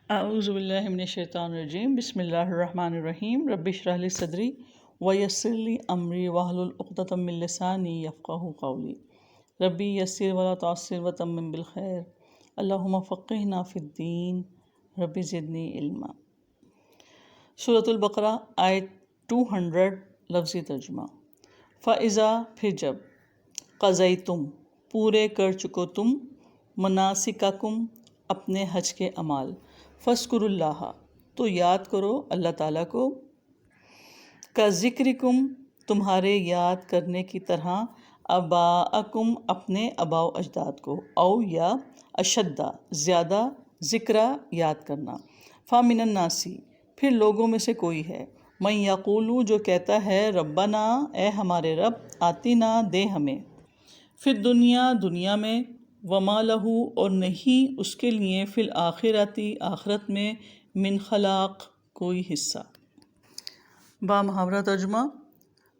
اعوذ باللہ من الشیطان الرجیم بسم اللہ الرحمن الرحیم رب اشرح لی صدری ویسر لی امری واحلل عقدۃ من لسانی یفقہوا قولی ربی یسر ولا تعسر وتمم بالخیر اللہم فقہنا فی الدین ربی زدنی علما۔ سورۃ البقرہ آیت 200 لفظی ترجمہ۔ فَإِذَا پھر جب قضیتم پورے کر چکو تم مناسککم اپنے حج کے اعمال فاذکروا اللہ تو یاد کرو اللہ تعالیٰ کو کا ذکرکم تمہارے یاد کرنے کی طرح آباءکم اپنے آباء و اجداد کو او یا اشدہ زیادہ ذکرہ یاد کرنا۔ فامن الناسی پھر لوگوں میں سے کوئی ہے من یقولو جو کہتا ہے ربنا اے ہمارے رب آتنا دے ہمیں فی الدنیا دنیا میں وما لہو اور نہیں اس کے لیے فی الآخرتی آخرت میں من خلاق کوئی حصہ۔ با محاورہ ترجمہ۔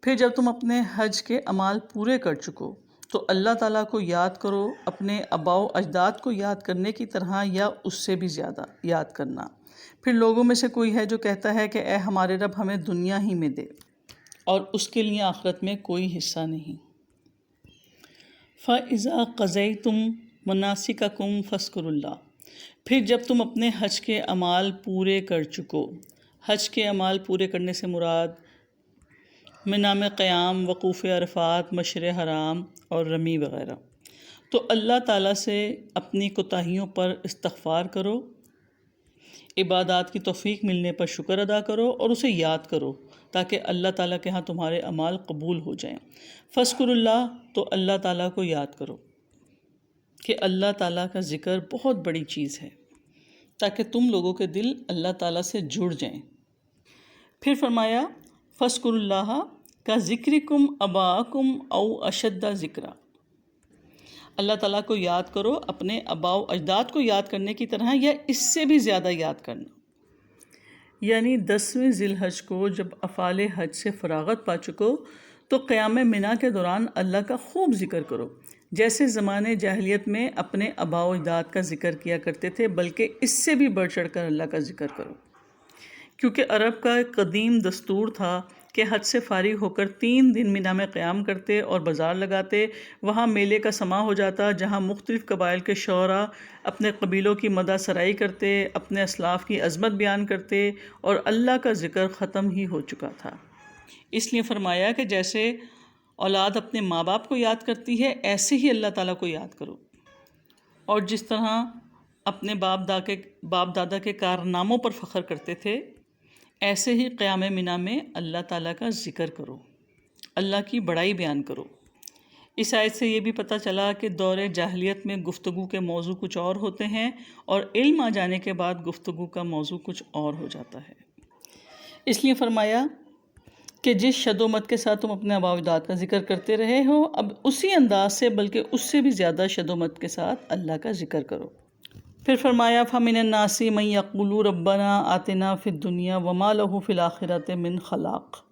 پھر جب تم اپنے حج کے اعمال پورے کر چکو تو اللہ تعالیٰ کو یاد کرو اپنے آباء و اجداد کو یاد کرنے کی طرح یا اس سے بھی زیادہ یاد کرنا۔ پھر لوگوں میں سے کوئی ہے جو کہتا ہے کہ اے ہمارے رب ہمیں دنیا ہی میں دے اور اس کے لیے آخرت میں کوئی حصہ نہیں۔ فَإِذَا قَضَيْتُم مَنَاسِكَكُمْ فاذكروا اللہ پھر جب تم اپنے حج کے اعمال پورے کر چکو۔ حج کے اعمال پورے کرنے سے مراد منا میں قیام، وقوف عرفات، مشعر حرام اور رمی وغیرہ۔ تو اللہ تعالیٰ سے اپنی کوتاہیوں پر استغفار کرو، عبادات کی توفیق ملنے پر شکر ادا کرو اور اسے یاد کرو تاکہ اللہ تعالیٰ کے ہاں تمہارے اعمال قبول ہو جائیں۔ فاذکروا اللہ تو اللہ تعالیٰ کو یاد کرو کہ اللہ تعالیٰ کا ذکر بہت بڑی چیز ہے تاکہ تم لوگوں کے دل اللہ تعالیٰ سے جڑ جائیں۔ پھر فرمایا فاذکروا اللہ کا ذکرکم آباءکم او اشد ذکرا اللہ تعالیٰ کو یاد کرو اپنے آباء و اجداد کو یاد کرنے کی طرح یا اس سے بھی زیادہ یاد کرنا۔ یعنی 10ویں ذی الحج کو جب افعال حج سے فراغت پا چکو تو قیام منا کے دوران اللہ کا خوب ذکر کرو، جیسے زمانے جاہلیت میں اپنے آباء و اجداد کا ذکر کیا کرتے تھے، بلکہ اس سے بھی بڑھ چڑھ کر اللہ کا ذکر کرو، کیونکہ عرب کا ایک قدیم دستور تھا کہ حج سے فارغ ہو کر 3 دن منا میں قیام کرتے اور بازار لگاتے۔ وہاں میلے کا سماع ہو جاتا جہاں مختلف قبائل کے شعراء اپنے قبیلوں کی مدح سرائی کرتے، اپنے اسلاف کی عظمت بیان کرتے اور اللہ کا ذکر ختم ہی ہو چکا تھا۔ اس لیے فرمایا کہ جیسے اولاد اپنے ماں باپ کو یاد کرتی ہے ایسے ہی اللہ تعالیٰ کو یاد کرو، اور جس طرح اپنے باپ دادا کے کارناموں پر فخر کرتے تھے ایسے ہی قیام منا میں اللہ تعالیٰ کا ذکر کرو، اللہ کی بڑائی بیان کرو۔ اس آیت سے یہ بھی پتہ چلا کہ دور جاہلیت میں گفتگو کے موضوع کچھ اور ہوتے ہیں اور علم آ جانے کے بعد گفتگو کا موضوع کچھ اور ہو جاتا ہے۔ اس لیے فرمایا کہ جس شد و مت کے ساتھ تم اپنے آباء و اجداد کا ذکر کرتے رہے ہو اب اسی انداز سے بلکہ اس سے بھی زیادہ شد و مت کے ساتھ اللہ کا ذکر کرو۔ پھر فرمایا فَمِنَ النَّاسِ مَن يَقُولُ رَبَّنَا آتِنَا فِي الدُّنْيَا وَمَا لَهُ فِي الْآخِرَةِ مِنْ خَلَاقٍ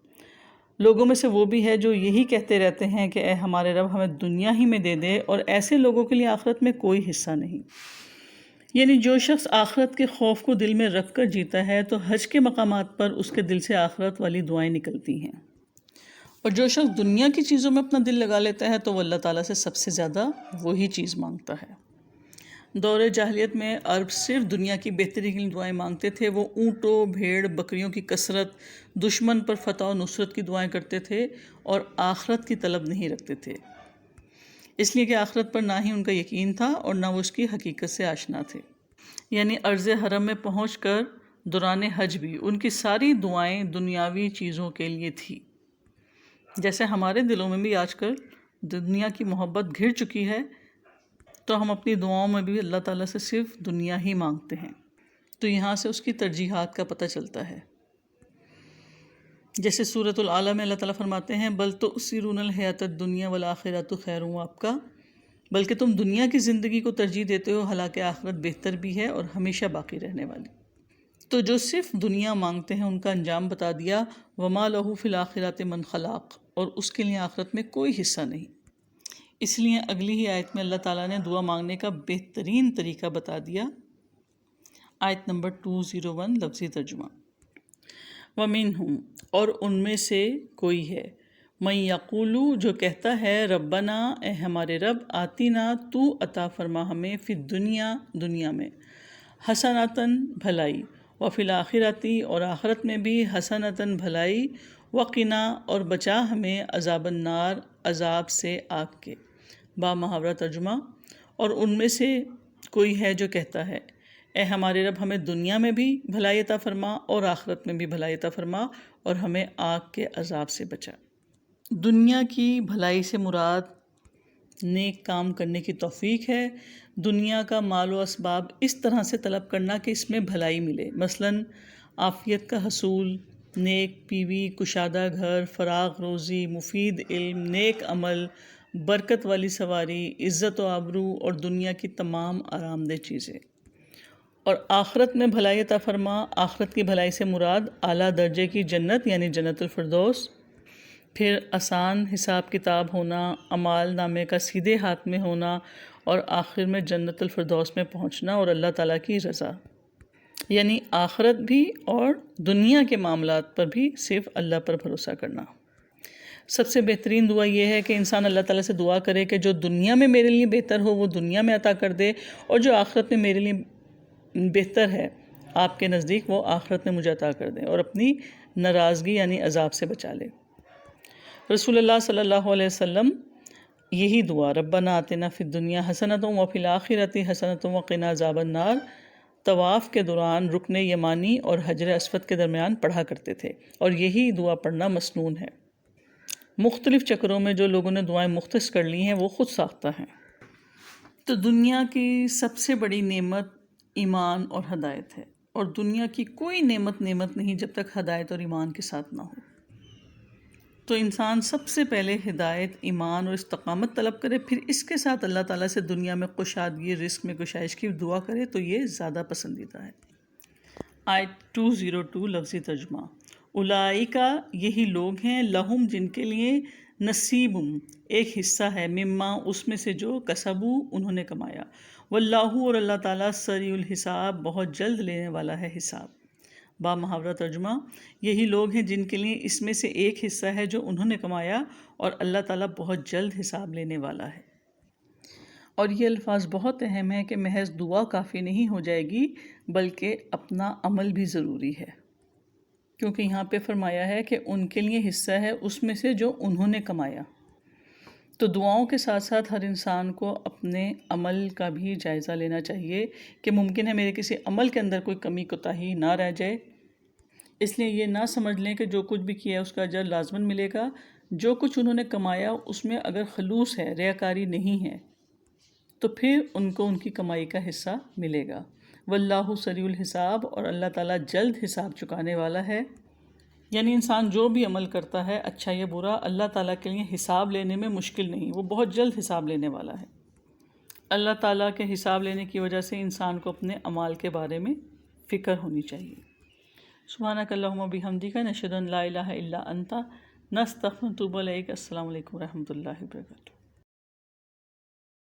لوگوں میں سے وہ بھی ہے جو یہی کہتے رہتے ہیں کہ اے ہمارے رب ہمیں دنیا ہی میں دے دے اور ایسے لوگوں کے لیے آخرت میں کوئی حصہ نہیں۔ یعنی جو شخص آخرت کے خوف کو دل میں رکھ کر جیتا ہے تو حج کے مقامات پر اس کے دل سے آخرت والی دعائیں نکلتی ہیں، اور جو شخص دنیا کی چیزوں میں اپنا دل لگا لیتا ہے تو وہ اللہ تعالیٰ سے سب سے زیادہ وہی چیز مانگتا ہے۔ دور جاہلیت میں عرب صرف دنیا کی بہتری کی دعائیں مانگتے تھے۔ وہ اونٹوں، بھیڑ، بکریوں کی کثرت، دشمن پر فتح و نصرت کی دعائیں کرتے تھے اور آخرت کی طلب نہیں رکھتے تھے، اس لیے کہ آخرت پر نہ ہی ان کا یقین تھا اور نہ وہ اس کی حقیقت سے آشنا تھے۔ یعنی عرض حرم میں پہنچ کر دوران حج بھی ان کی ساری دعائیں دنیاوی چیزوں کے لیے تھی، جیسے ہمارے دلوں میں بھی آج کل دنیا کی محبت گھر چکی ہے تو ہم اپنی دعاؤں میں بھی اللہ تعالیٰ سے صرف دنیا ہی مانگتے ہیں۔ تو یہاں سے اس کی ترجیحات کا پتہ چلتا ہے۔ جیسے سورۃ العلیٰ میں اللہ تعالیٰ فرماتے ہیں بل تؤثرون الحیاۃ الدنیا والآخرۃ خیر وابقیٰ بلکہ تم دنیا کی زندگی کو ترجیح دیتے ہو، حالانکہ آخرت بہتر بھی ہے اور ہمیشہ باقی رہنے والی۔ تو جو صرف دنیا مانگتے ہیں ان کا انجام بتا دیا، وما لہ فی الآخرۃ من خلاق، اور اس کے لیے آخرت میں کوئی حصہ نہیں۔ اس لیے اگلی ہی آیت میں اللہ تعالیٰ نے دعا مانگنے کا بہترین طریقہ بتا دیا۔ آیت نمبر 201 لفظی ترجمہ۔ وَمِنْہُمْ اور ان میں سے کوئی ہے، من یقولو جو کہتا ہے ربنا اے ہمارے رب آتینا تو عطا فرما ہمیں فی الدنیا دنیا میں حسناتن بھلائی وفی الآخرتی اور آخرت میں بھی حسناتن بھلائی وقنا اور بچا ہمیں عذاب النار عذاب سے آگ کے۔ با محاورہ ترجمہ۔ اور ان میں سے کوئی ہے جو کہتا ہے اے ہمارے رب ہمیں دنیا میں بھی بھلائی عطا فرما اور آخرت میں بھی بھلائی عطا فرما اور ہمیں آگ کے عذاب سے بچا۔ دنیا کی بھلائی سے مراد نیک کام کرنے کی توفیق ہے۔ دنیا کا مال و اسباب اس طرح سے طلب کرنا کہ اس میں بھلائی ملے، مثلاً عافیت کا حصول، نیک بیوی، کشادہ گھر، فراغ روزی، مفید علم، نیک عمل، برکت والی سواری، عزت و آبرو اور دنیا کی تمام آرام دہ چیزیں۔ اور آخرت میں بھلائی عطا فرما، آخرت کی بھلائی سے مراد اعلیٰ درجے کی جنت یعنی جنت الفردوس، پھر آسان حساب کتاب ہونا، اعمال نامے کا سیدھے ہاتھ میں ہونا اور آخر میں جنت الفردوس میں پہنچنا اور اللہ تعالیٰ کی رضا، یعنی آخرت بھی اور دنیا کے معاملات پر بھی صرف اللہ پر بھروسہ کرنا۔ سب سے بہترین دعا یہ ہے کہ انسان اللہ تعالیٰ سے دعا کرے کہ جو دنیا میں میرے لیے بہتر ہو وہ دنیا میں عطا کر دے، اور جو آخرت میں میرے لیے بہتر ہے آپ کے نزدیک وہ آخرت میں مجھے عطا کر دے اور اپنی ناراضگی یعنی عذاب سے بچا لے۔ رسول اللہ صلی اللہ علیہ وسلم یہی دعا ربنا آتنا فی الدنیا حسنۃ وفی الآخرۃ حسنۃ وقنا عذاب النار طواف کے دوران رکن یمانی اور حجر اسود کے درمیان پڑھا کرتے تھے، اور یہی دعا پڑھنا مسنون ہے۔ مختلف چکروں میں جو لوگوں نے دعائیں مختص کر لی ہیں وہ خود ساختہ ہیں۔ تو دنیا کی سب سے بڑی نعمت ایمان اور ہدایت ہے، اور دنیا کی کوئی نعمت نہیں جب تک ہدایت اور ایمان کے ساتھ نہ ہو۔ تو انسان سب سے پہلے ہدایت، ایمان اور استقامت طلب کرے، پھر اس کے ساتھ اللہ تعالیٰ سے دنیا میں کشادگی، رزق میں گشائش کی دعا کرے تو یہ زیادہ پسندیدہ ہے۔ آیت 202 لفظی ترجمہ۔ اولئک یہی لوگ ہیں، لہم جن کے لیے نصیب ایک حصہ ہے، مما اس میں سے جو کسبو انہوں نے کمایا، واللہ اور اللہ تعالیٰ سریع الحساب بہت جلد لینے والا ہے حساب۔ با محاورہ ترجمہ۔ یہی لوگ ہیں جن کے لیے اس میں سے ایک حصہ ہے جو انہوں نے کمایا، اور اللہ تعالیٰ بہت جلد حساب لینے والا ہے۔ اور یہ الفاظ بہت اہم ہیں کہ محض دعا کافی نہیں ہو جائے گی بلکہ اپنا عمل بھی ضروری ہے، کیونکہ یہاں پہ فرمایا ہے کہ ان کے لیے حصہ ہے اس میں سے جو انہوں نے کمایا۔ تو دعاؤں کے ساتھ ساتھ ہر انسان کو اپنے عمل کا بھی جائزہ لینا چاہیے کہ ممکن ہے میرے کسی عمل کے اندر کوئی کمی کوتاہی نہ رہ جائے، اس لیے یہ نہ سمجھ لیں کہ جو کچھ بھی کیا ہے اس کا اجر لازماً ملے گا۔ جو کچھ انہوں نے کمایا اس میں اگر خلوص ہے، ریاکاری نہیں ہے، تو پھر ان کو ان کی کمائی کا حصہ ملے گا۔ واللہ سریع الحساب اور اللہ تعالیٰ جلد حساب چکانے والا ہے، یعنی انسان جو بھی عمل کرتا ہے اچھا یا برا، اللہ تعالیٰ کے لیے حساب لینے میں مشکل نہیں، وہ بہت جلد حساب لینے والا ہے۔ اللہ تعالیٰ کے حساب لینے کی وجہ سے انسان کو اپنے اعمال کے بارے میں فکر ہونی چاہیے۔ سبحانک اللہم و بحمدک نشہد ان لا الہ الا انت نستغفرک و نتوب الیک۔ السلام علیکم و رحمۃ اللہ وبرکاتہ۔